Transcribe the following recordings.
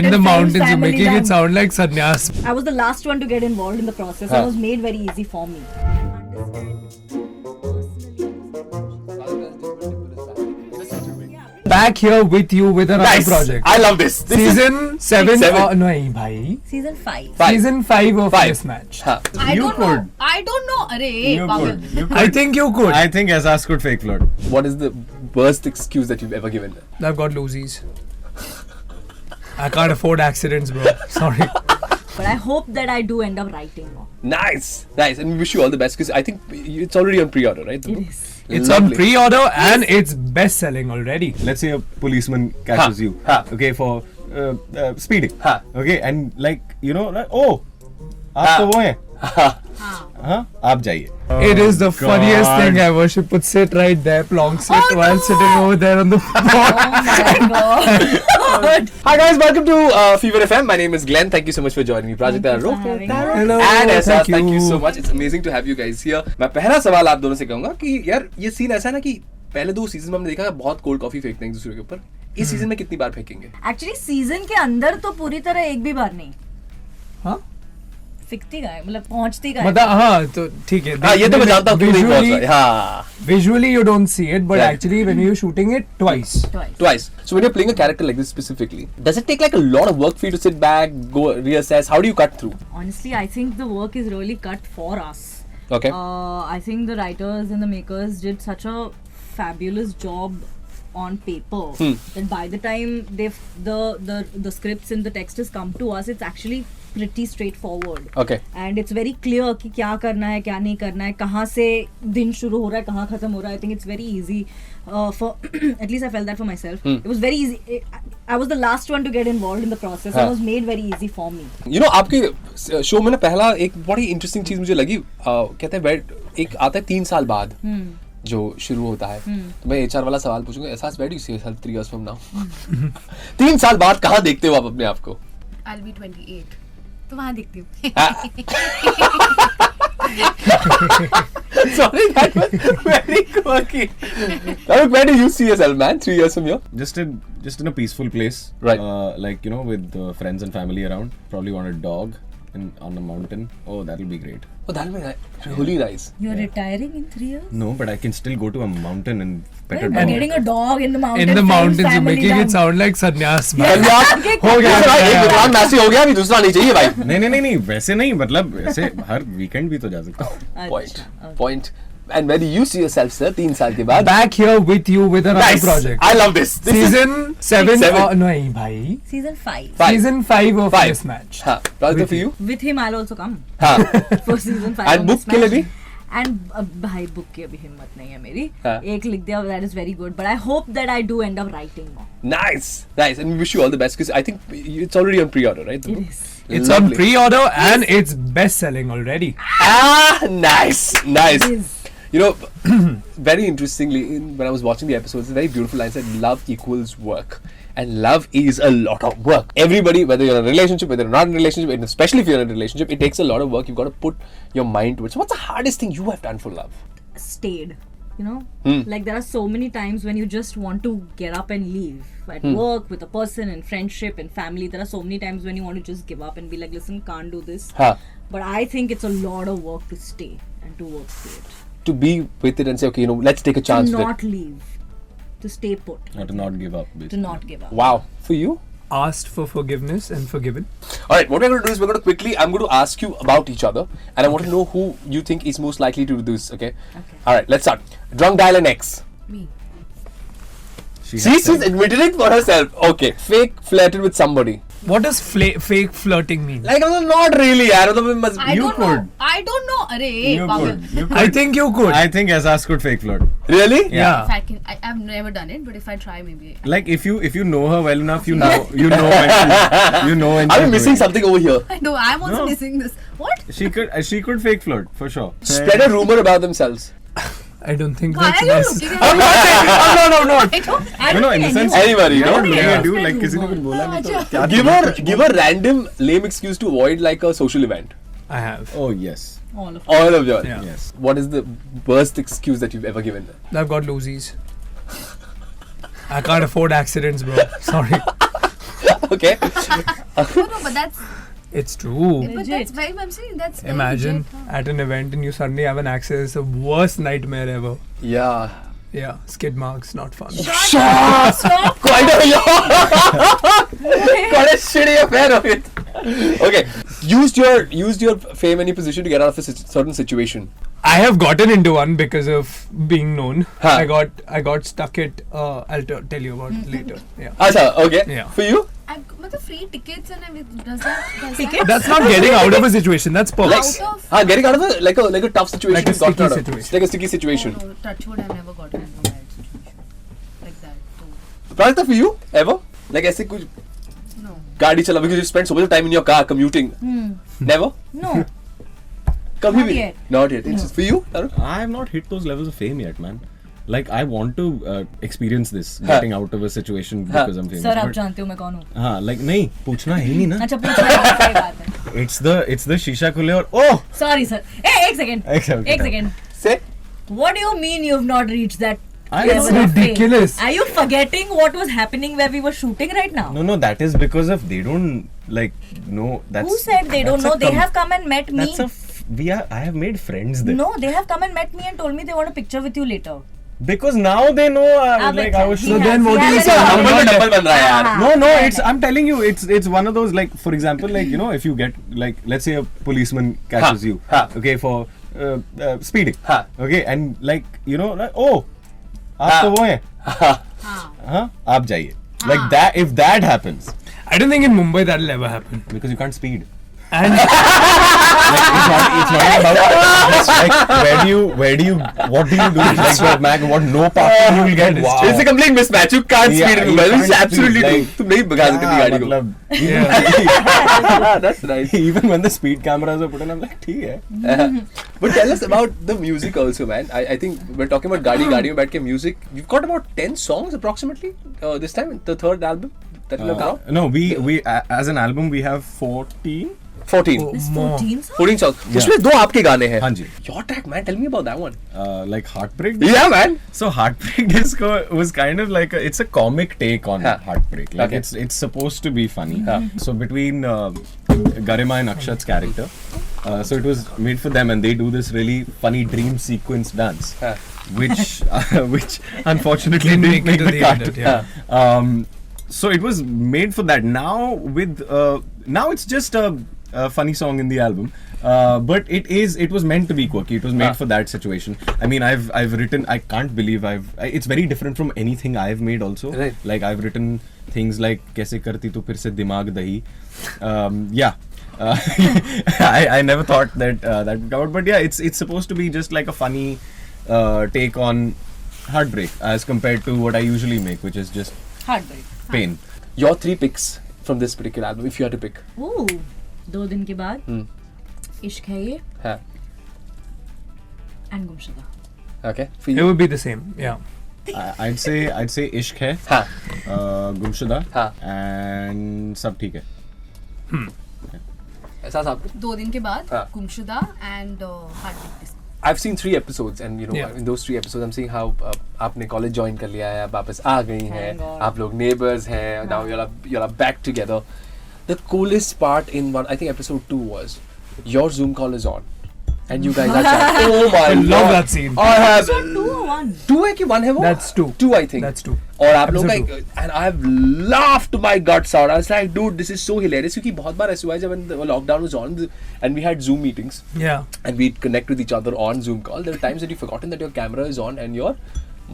mountain. In the fame, mountains, you're family making done. it sound like sannyas. I was the last one to get involved in the process. Huh. It was made very easy for me. Back here with you with another Nice. project. I love this. This is Season 7. Seven. No, bhai. Season 5. Five. Season 5 of Five. this match. Huh. I You don't could. know. I don't know. Arey, You Pagal. could. You could. I think you could. I think Azaz could fake flirt. What is the worst excuse that you've ever given? I've got loosies. I can't afford accidents, bro. Sorry. But I hope that I do end up writing more. Nice, nice, and we wish you all the best because I think it's already on pre-order, right? the It book? is. It's Lovely. on pre-order and it's best-selling already. Let's say a policeman catches Ha, you, ha. okay, for speeding, Ha. okay, and like you know, like, oh, आप तो वो हैं, हाँ, आप जाइए. It is the funniest God. thing ever. She puts it right there, plonks it while sitting over there on the Oh my god. Hi guys, welcome to Fever FM. My name is Glenn. Thank you so much for joining me. Project Thank you Arrow. for having Hello. And Azaz, thank thank you so much. It's amazing to have you guys here. मैं पहला सवाल आप दोनों से कहूँगा कि यार ये सीन ऐसा है ना कि पहले 2 सीजन में हमने देखा बहुत कोल्ड कॉफी फेंकते हैं एक दूसरे के ऊपर. इस सीजन में कितनी बार फेंकेंगे? एक्चुअली सीजन के अंदर तो पूरी तरह एक भी बार नहीं हाँ? फिकती का है, मतलब पहुंचती का है. मतलब हाँ तो ठीक है. हाँ ये तो मैं जानता हूँ क्यों नहीं पहुँच रहा है. हाँ. Visually you don't see it, but Yeah. actually when you're shooting it twice. Twice. So when you're playing a character like this specifically, does it take like a lot of work for you to sit back, go reassess? How do you cut through? Honestly, I think the work is really cut for us. Okay. I think the writers and the makers did such a fabulous job on paper that by the time the scripts and the text has come to us, it's actually pretty straightforward. Okay. And it's very clear कि क्या करना है क्या नहीं करना है, कहाँ से दिन शुरू हो रहा है कहाँ खत्म हो रहा है. I think it's very easy for at least I felt that for myself. It was very easy. I was the last one to get involved in the process. It was made very easy for me. You know आपके show में ना पहला एक बड़ी interesting चीज मुझे लगी. कहते हैं एक आता है 3 साल बाद जो शुरू होता है. तो मैं HR वाला सवाल पूछूंगा. एहसास where do you see yourself 3 years from now? 3 साल बाद कहाँ देखते हो आप अपने आप को? I'll be 28. तो वहाँ देखती हूँ. Sorry, that was very quirky. Where do you see yourself, man? 3 years from here? Just in a peaceful place, Right. Like you know, with friends and family around. Probably want a dog on a mountain. Oh, that'll be great. Oh, that'll be really nice. You're retiring in 3 years? No, but I can still go to a mountain and pet a Well, dog. getting a dog in the mountains. In the mountains, you're family making done. it sound like sannyas. Yeah. हो गया एक विद्वान मैसी हो गया अभी दूसरा नहीं चाहिए भाई. नहीं वैसे नहीं, मतलब वैसे हर वीकेंड भी तो जा सकता हूँ. Point. And where do you see yourself, sir? 3 साल के बाद. Back here with you with another Nice. project. I love this. This is Season 7. Seven. No, bhai. Season 5. Five. Season 5 of Five. this match. हाँ. Project for you. With him, I'll also come हाँ. for season 5. And book के लिए भी? And भाई book की अभी हिम्मत नहीं है मेरी. हाँ. एक लिख दिया, that is very good. But I hope that I do end up writing more. Nice. And we wish you all the best because I think it's already on pre-order, right? the It book? is. It's Lovely. on pre-order and it's best-selling already. Nice. It is. You know, very interestingly, when I was watching the episodes, a very beautiful line said, "Love equals work." And love is a lot of work. Everybody, whether you're in a relationship, whether you're not in a relationship, and especially if you're in a relationship, it takes a lot of work. You've got to put your mind to it. So what's the hardest thing you have done for love? Stayed. You know, like there are so many times when you just want to get up and leave at work with a person, in friendship, in family. There are so many times when you want to just give up and be like, listen, can't do this. Huh. But I think it's a lot of work to stay and to work through it. To be with it and say, okay, you know, let's take a chance To with not leave. To stay put. Or to not give up. To Basically. not give up. it. Wow. For you? Asked for forgiveness and forgiven. Alright, what we're going to do is we're going to quickly, I'm going to ask you about each other and I want to know who you think is most likely to do this, okay? Okay. Alright, let's start. Drunk dial and X. Me. She See, has she's said- admitted it for herself. Okay. Fake flirted with somebody. What does fake flirting mean? Like, not really, yaar. It must I You don't could. know. I don't know. Arey, You Pagal. could. You could. I think you could. I think Azaz could fake flirt. Really? Yeah. If I can, I've never done it, but if I try, maybe. Like if you know her well enough, you know when you know when Are we she's missing doing something over here? I know. I'm also No. missing this. What? it. She could fake flirt for sure. Spread a rumor about themselves. I don't think Why that's are you nice. looking at I'm me? not saying. I'm not. I don't. I You don't know, in the think sense, Anybody, you you're know? not looking Yeah. at you like किसी ने कुछ बोला नहीं तो क्या Give a random lame excuse to avoid like a social event. I have. Oh yes, All of All of yours. Yeah. yes. What is the worst excuse that you've ever given? I've got loosies. I can't afford accidents, bro. Sorry. Okay. No, but that's It's true. but that's very. I'm saying that's very Imagine legit. at an event and you suddenly have an accident. It's the worst nightmare ever. Yeah. Yeah, skid marks, not fun. Stop. Quite a shitty affair of it. Okay. Used your fame and your position to get out of a certain situation. I have gotten into one because of being known. Huh. I got stuck at. I'll tell you about it later. Yeah. Acha, okay. Yeah. For you? But free tickets and everything. Does that? Tickets? That's not getting out of a situation. That's perks. Out of. Getting out of a tough situation. Like a you've gotten sticky out of. situation. It's like a sticky situation. No, touch wood, I've never gotten into a bad situation like that. So, Pranita, for you? Ever? Like ऐसे कुछ no. गाड़ी चला because you spend so much time in your car commuting. Never? No. कभी Not भी? yet. Not yet. It's for you? Tarun? I have not hit those levels of fame yet, man. Like I want to experience this, getting out of a situation because I'm famous. Sir आप but- जानते हो मैं कौन हूँ? हाँ, like नहीं पूछना है ही नहीं ना. अच्छा पूछ रहा हूँ, सही बात है. It's the शीशा खुले और oh. Sorry sir. एक second. Okay. एक second. Say. What do you mean you've not reached that I level know. of fame? Ridiculous. Are you forgetting what was happening where we were shooting right now? No, that is because of they don't like know. That's Who said they don't that's know? a They have come and met me. I have made friends there. No, they have come and met me and told me they want a picture with you later. Because now they know. Like I was. So then what do you say? Number double बन रहा है यार. No, it's. I'm telling you, it's one of those like, for example, like you know, if you get like, let's say a policeman catches you, okay, for speeding, okay, and like you know, like oh, आप तो वो हैं, हाँ, आप जाइए. Like that, if that happens, I don't think in Mumbai that'll ever happen. because you can't speed. And It's not about it's like where do you what do you do? It's like Mac, what no parking you will get. Wow. It's a complete mismatch. You can't Yeah, speed in you Mumbai. It's can't absolutely speed, true. like- तुम नहीं भगा सकते अपनी गाड़ी को. Yeah. That's nice. Even when the speed cameras are put in, I'm like, ठीक है. But tell us about the music also, man. I think we're talking about गाड़ी में बैठ के music. You've got about 10 songs approximately this time, the third album that you have now. No, we as an album we have 14. 14. This more. 14 songs? 14 songs. Yeah. उसमें दो आपके गाने हैं. हाँ जी. Your track, man. Tell me about that one. Like Heartbreak. Yeah, man. So Heartbreak Disco was kind of like it's a comic take on Huh. Heartbreak. Like Okay. it's supposed to be funny. Huh. So between Garima and Akshat's character, so it was made for them, and they do this really funny dream sequence dance, Huh. which unfortunately Didn't didn't make it make to the the cut. edit, yeah. So it was made for that. Now with now it's just a funny song in the album. But it was meant to be quirky. It was made for that situation. I mean, I've written. I can't believe it's very different from anything I've made. Also, Right. like I've written things like "Kaise karti tu phir se dimag dahi." Yeah, I never thought that that would come out. But yeah, it's supposed to be just like a funny take on heartbreak as compared to what I usually make, which is just Heartbreak. pain. Your 3 picks from this particular album, if you had to pick. Ooh. 2 दिन के बाद इश्क है ये हाँ. and गुमशुदा. Okay. For it you. would be the same. Yeah. I'd say Ishq hai, हाँ. Gumshuda, हाँ. and सब ठीक है. ऐसा आपको? 2 दिन के बाद हाँ. गुमशुदा and Heartbreak Disco. I've seen 3 episodes, and you know, Yeah. in those 3 episodes, I'm seeing how आपने college join कर लिया है, आप वापस आ गई हैं, Thank God. आप लोग neighbors हैं, now you're back together. The coolest part in one, I think episode 2 was, your Zoom call is on, and you guys are chatting. Oh my I God. love that scene. I have Episode 2 or 1? 2 है कि 1 है वो? That's 2. 2 I think. That's 2. और आप लोग Episode का and I've laughed my guts out. I was like, dude, this is so hilarious. क्योंकि बहुत बार ऐसा हुआ है जब when the lockdown was on and we had Zoom meetings Yeah. and we'd connect with each other on Zoom call. There were times that you've forgotten that your camera is on and your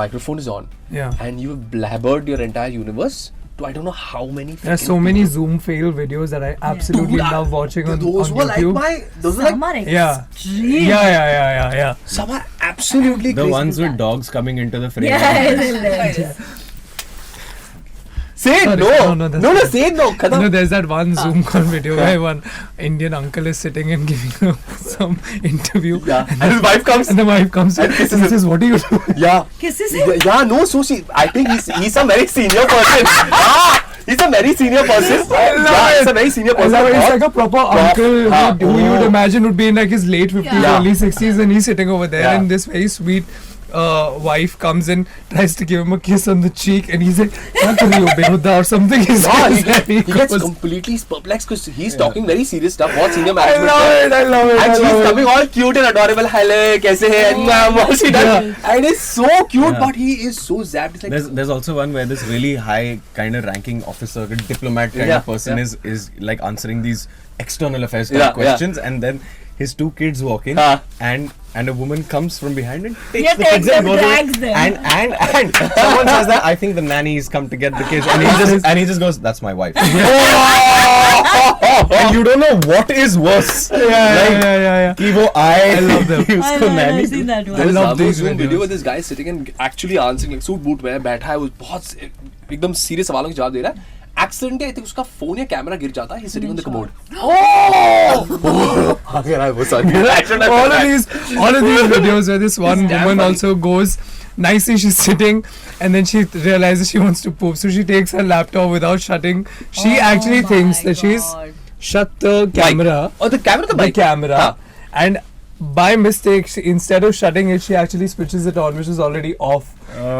microphone is on, Yeah. and you've blabbered your entire universe to I don't know how many. There are so many Zoom fail videos that I absolutely Dude, love watching on those were YouTube. those were like Some are Yeah. extreme. Yeah. some are absolutely The crazy. ones with dogs coming into the frame. Yes. Say it, Sorry, no, no, that's no, fine. say it, no. You know, Khadam. there's that one Zoom call video where one Indian uncle is sitting and giving some interview. Yeah, and his wife comes. And the wife comes And and kisses him. says, "What are you doing?" Yeah. Kisses him? Yeah, no, so I think he's a very senior person. He's a very senior person. Yeah, he's a very senior And person. it's like a proper uncle who you would imagine would be in like his late 50s, Yeah. early 60s, and he's sitting over there Yeah. in this very sweet wife comes in, tries to give him a kiss on the cheek, and he's like, "Kya kar rahi ho, behuda?" or something. He gets completely perplexed because he's talking very serious stuff. What senior I management? love it. And she's coming all cute and adorable. Hello, kaise hai? And what she does. And it's so cute, but he is so zapped. It's like, There's also one where this really high kind of ranking officer, diplomat kind of person is like answering these external affairs kind of questions, and then his two kids walk in, and a woman comes from behind and takes the kids and goes drags away. them. And someone says that I think the nanny's come to get the kids, and he just goes, "That's my wife." And you don't know what is worse. Yeah. कि वो I love them. उसको I've nanny seen that one. there was love these Zoom video videos. where this guy is sitting and actually answering like suit boot में बैठा है वो बहुत एकदम serious सवालों के जवाब दे रहा है एक्सीडेंटली आई थिंक उसका फोन या कैमरा गिर जाता है ही sitting on the commode all of these videos where this one damn woman funny. also goes nicely, she's sitting and then she realizes she wants to poop, so she takes her laptop without shutting. She actually thinks that she's shut the camera, the camera and by mistake instead of shutting it, she actually switches it on, which is already off.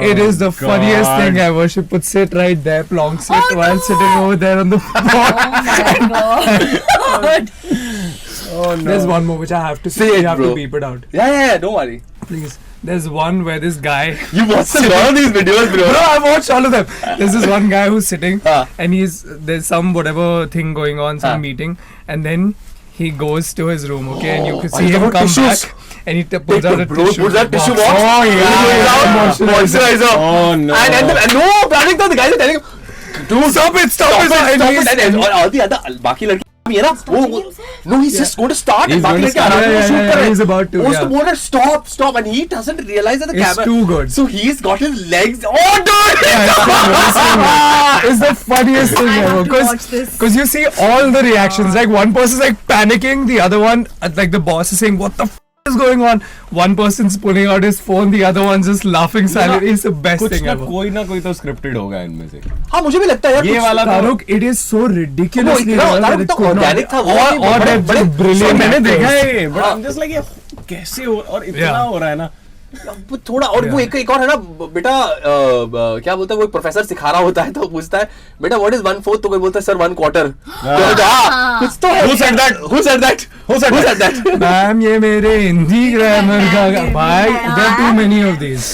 It is the funniest thing ever. She puts it right there, plonks it while sitting over there on the floor. Oh my god. Oh no. There's one more which I have to say. Say it, You have bro. to beep it out. yeah don't worry Please. There's one where this guy. you watched a lot of these videos bro No, I've watched all of them. There's this one guy who's sitting and there's some whatever thing going on, some meeting, and then he goes to his room, okay, and you can see him come tissues. back and he pulls out a tissue. Pulls out tissue box. Oh yeah. Moisturizer. Oh no. And no, Pranita, the guys are telling him, dude, Stop it. And all the other बाकी लड़की भी है ना वो no he's just going to start He's and बाकी going to लड़के start. आराम से shoot कर रहे हैं He's about to, वो उसको yeah. बोल रहा है stop and he doesn't realize that the It's camera too good. so he's got his legs oh dude It's the funniest thing I have ever. to watch this. Because you see all the reactions. Like one person's like panicking, the other one, like the boss is saying, "What the f is going on?" One person's pulling out his phone, the other one's just laughing silently. It's the best कुछ thing ना ever. कोई तो scripted होगा इनमें से. हाँ मुझे भी लगता है यार ये कुछ- वाला तो- Taruk, it is so ridiculously वो real इतना- that it तो could not organic be. था वो और बड़े- that बड़े- brilliant. मैंने देखा actors. है but I'm just like ये कैसे हो और इतना Yeah. हो रहा है ना. वो थोड़ा और वो एक और है ना बेटा क्या बोलता है वो एक प्रोफेसर सिखा रहा होता है तो पूछता है बेटा व्हाट इज 1/4 तो कोई बोलता है सर 1/4 कुछ तो है Who said that? Who said that? Who said that? Ma'am ये मेरे हिंदी ग्रामर का भाई there are too many of these.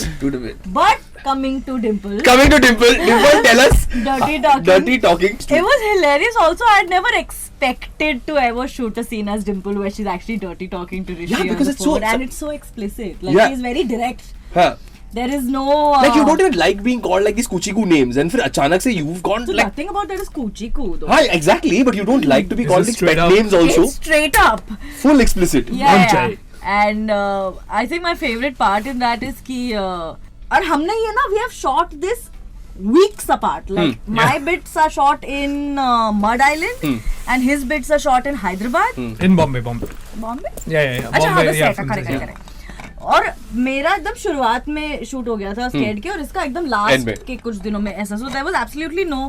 But coming to Dimple, Coming to Dimple tell us dirty talking. dirty talking It was hilarious. Also, I'd never expected to ever shoot a scene as Dimple where she's actually dirty talking to Rishi. Yeah, on because the it's so- phone, and it's so explicit. Like Yeah. she's very direct. हाँ There is no. like you don't even like being called like these kuchiku names and फिर अचानक से you've gone So like nothing about that is coochie coo though. हाँ exactly but you don't like to be This called is like straight pet up. names also It's straight up. full explicit Yeah. Don't And I think my favorite part in that is कि और हमने ये ना we have shot this weeks apart. Like my bits are shot in Mud Island and his bits are shot in Hyderabad. In Bombay. Bombay? Yeah. अच्छा हाँ Bombay, बस yeah, ऐसा from correct there, correct और मेरा एकदम शुरुआत में shoot हो गया था स्केड के और इसका एकदम End लास्ट में। के कुछ दिनों में ऐसा so there was absolutely no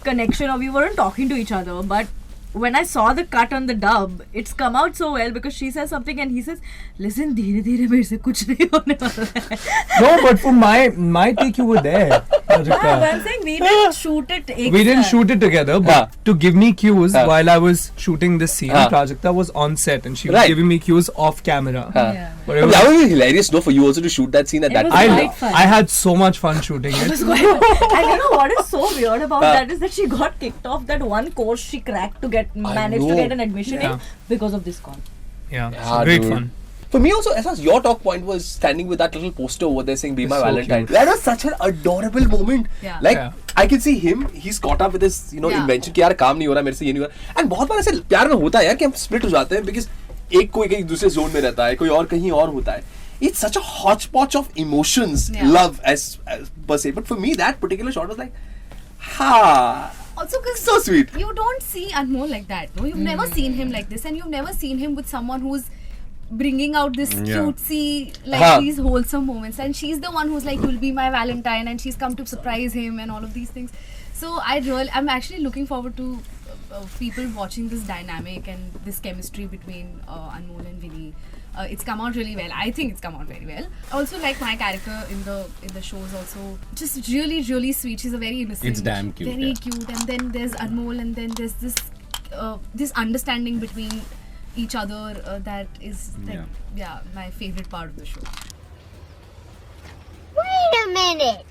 connection or we weren't talking to each other but when I saw the cut on the dub it's come out so well because she says something and he says listen धीरे धीरे मेरे से कुछ नहीं होने वाला है No, but for my take you were there. but I'm saying we didn't shoot it एक We didn't साथ. shoot it together, but to give me cues हाँ. while I was shooting this scene, हाँ. Prajakta was on set and she was Right. giving me cues off camera. Yeah. But it was, that would be hilarious no for you also to shoot that scene at It that was time quite fun. I had so much fun shooting it. And you know what is so weird about that is that she got kicked off that one course she cracked to get managed to know. get an admission Yeah. in because of this con. Yeah, Yeah, great dude. fun. For me also, as your talk point was standing with that little poster over there saying "Be my So Valentine." cute. That was such an adorable moment. Yeah. Like Yeah. I can see him. He's caught up with his Yeah. invention कि यार काम नहीं हो रहा मेरे से ये नहीं हो रहा. And बहुत बार ऐसे प्यार में होता है यार कि हम split हो जाते हैं because एक कोई कहीं दूसरे जोन में रहता है, कोई और कहीं और होता है. It's such a hodgepodge of emotions, Yeah. love as per se. But for me, that particular shot was like, ha, Also, because so sweet. you don't see Anmol like that, no? You've never seen him like this, and you've never seen him with someone who's bringing out this Yeah. cutesy, like Huh. these wholesome moments. And she's the one who's like, "You'll be my Valentine," and she's come to surprise him and all of these things. So I'm actually looking forward to people watching this dynamic and this chemistry between Anmol and Vinny. It's come out really well. I think it's come out very well. Also, like my character in the show is also just really, really sweet. She's a very innocent, It's damn cute, very yeah. cute. And then there's Anmol, and then there's this understanding between each other that is like my favorite part of the show. Wait a minute.